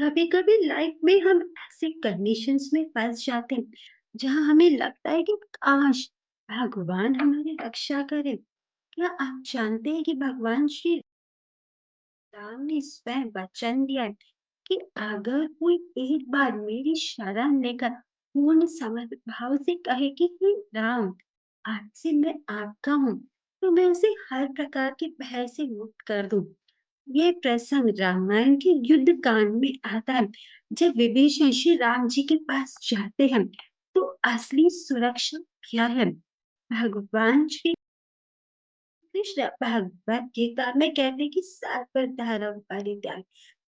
कभी-कभी लाइफ में हम ऐसे कंडीशंस में फँस जाते हैं, जहाँ हमें लगता है कि काश भगवान हमारी रक्षा करे। क्या आप जानते हैं कि भगवान श्री राम ने स्वयं वचन दिया है कि अगर कोई एक बार मेरी शरण लेकर पूर्ण समर्पित भाव से कहे कि हे राम, आज से मैं आपका हूँ, तो मैं उसे हर प्रकार के भय से मुक्त कर दूँ। ये प्रसंग रामायण के युद्ध कांड में आता है। जब विभीषण श्री राम जी के पास जाते हैं, तो असली सुरक्षा क्या है? भगवान श्री कृष्ण भगवत गीता में कहते हैं कि सर्वधर्म परित्याग।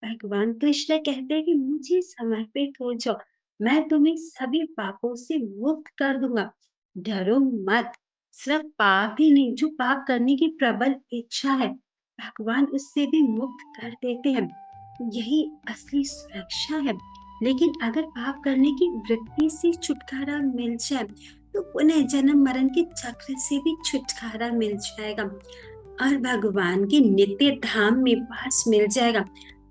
भगवान कृष्ण कहते हैं कि मुझे समर्पित हो जाओ, मैं तुम्हें सभी पापों से मुक्त कर दूंगा। डरो मत, सिर्फ पाप ही नहीं, जो पाप करने की प्रबल इच्छा है, भगवान उससे भी मुक्त कर देते हैं। यही असली सुरक्षा है। लेकिन अगर पाप करने की वृत्ति से छुटकारा मिल जाए, तो पुनः जन्म मरण के चक्र से भी छुटकारा मिल जाएगा और भगवान के नित्य धाम में वास मिल जाएगा,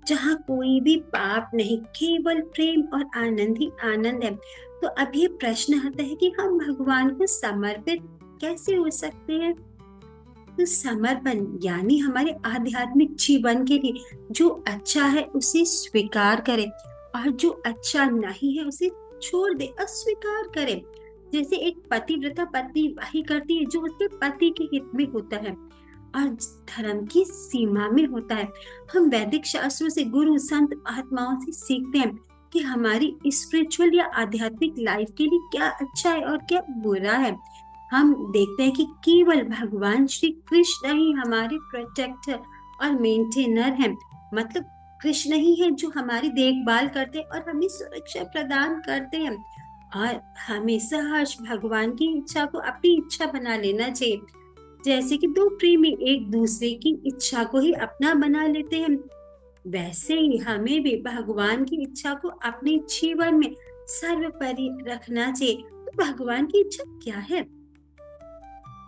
जहाँ कोई भी पाप नहीं, केवल प्रेम और आनंद ही आनंद है। तो अब ये प्रश्न आता है कि हम भगवान को समर्पित कैसे हो सकते हैं? तो समर्पण यानी हमारे आध्यात्मिक जीवन के लिए जो अच्छा है उसे स्वीकार करें और जो अच्छा नहीं है उसे छोड़ दे, अस्वीकार करें। जैसे एक पतिव्रता पत्नी वही करती है जो उसके पति के हित में होता है और धर्म की सीमा में होता है। हम वैदिक शास्त्रों से, गुरु संत महात्माओं से सीखते हैं कि हमारी स्पिरिचुअल या आध्यात्मिक लाइफ के लिए क्या अच्छा है और क्या बुरा है। हम देखते हैं कि केवल भगवान श्री कृष्ण ही हमारे प्रोटेक्टर और मेंटेनर हैं। मतलब कृष्ण ही है जो हमारी देखभाल करते हैं और हमें सुरक्षा प्रदान करते हैं। और हमेशा हर्ष भगवान की इच्छा को अपनी इच्छा बना लेना चाहिए। जैसे कि दो प्रेमी एक दूसरे की इच्छा को ही अपना बना लेते हैं, वैसे ही हमें भी भगवान की इच्छा को अपने जीवन में सर्वोपरि रखना चाहिए। तो भगवान की इच्छा क्या है,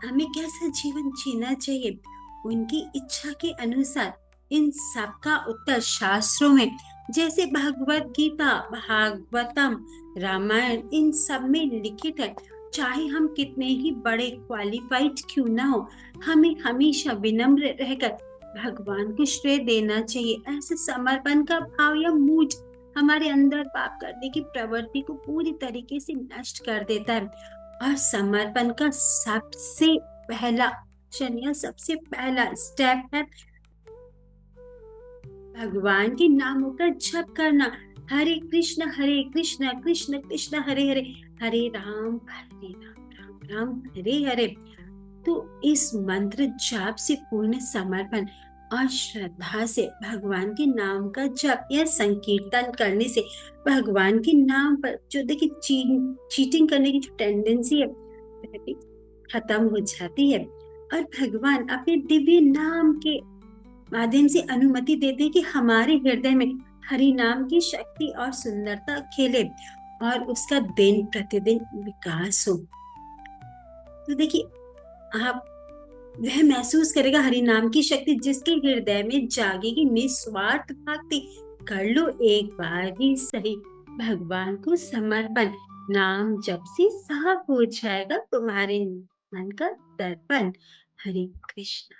हमें कैसा जीवन जीना चाहिए, उनकी इच्छा के अनुसार इन सब का उत्तर शास्त्रों में, जैसे भगवत गीता, भागवतम, रामायण, इन सब में लिखित है। चाहे हम कितने ही बड़े क्वालिफाइड क्यों ना हो, हमें हमेशा विनम्र रहकर भगवान को श्रेय देना चाहिए। ऐसे समर्पण का भाव या मूड हमारे अंदर पाप करने की प्रवृत्ति को पूरी तरीके से नष्ट कर देता है। और समर्पण का सबसे पहला क्षण या सबसे पहला स्टेप है भगवान के नामों का जप करना। हरे कृष्ण कृष्ण कृष्ण हरे हरे, हरे राम राम राम हरे हरे। तो इस मंत्र जाप से पूर्ण समर्पण और श्रद्धा से भगवान के नाम का जप या संकीर्तन करने से भगवान के नाम पर जो देखिए चीटिंग करने की जो टेंडेंसी है वह भी खत्म हो जाती है। और भगवान अपने दिव्य नाम के माध्यम से अनुमति देते हैं कि हमारे हृदय में हरि नाम की शक्ति और सुंदरता खेले और उसका दिन प्रतिदिन विकास हो। तो देखिए, आप वह महसूस करेगा हरि नाम की शक्ति जिसके हृदय में जागेगी निस्वार्थ भक्ति। कर लो एक बार ही सही भगवान को समर्पण, नाम जप से साफ हो जाएगा तुम्हारे मन का दर्पण। हरे कृष्ण।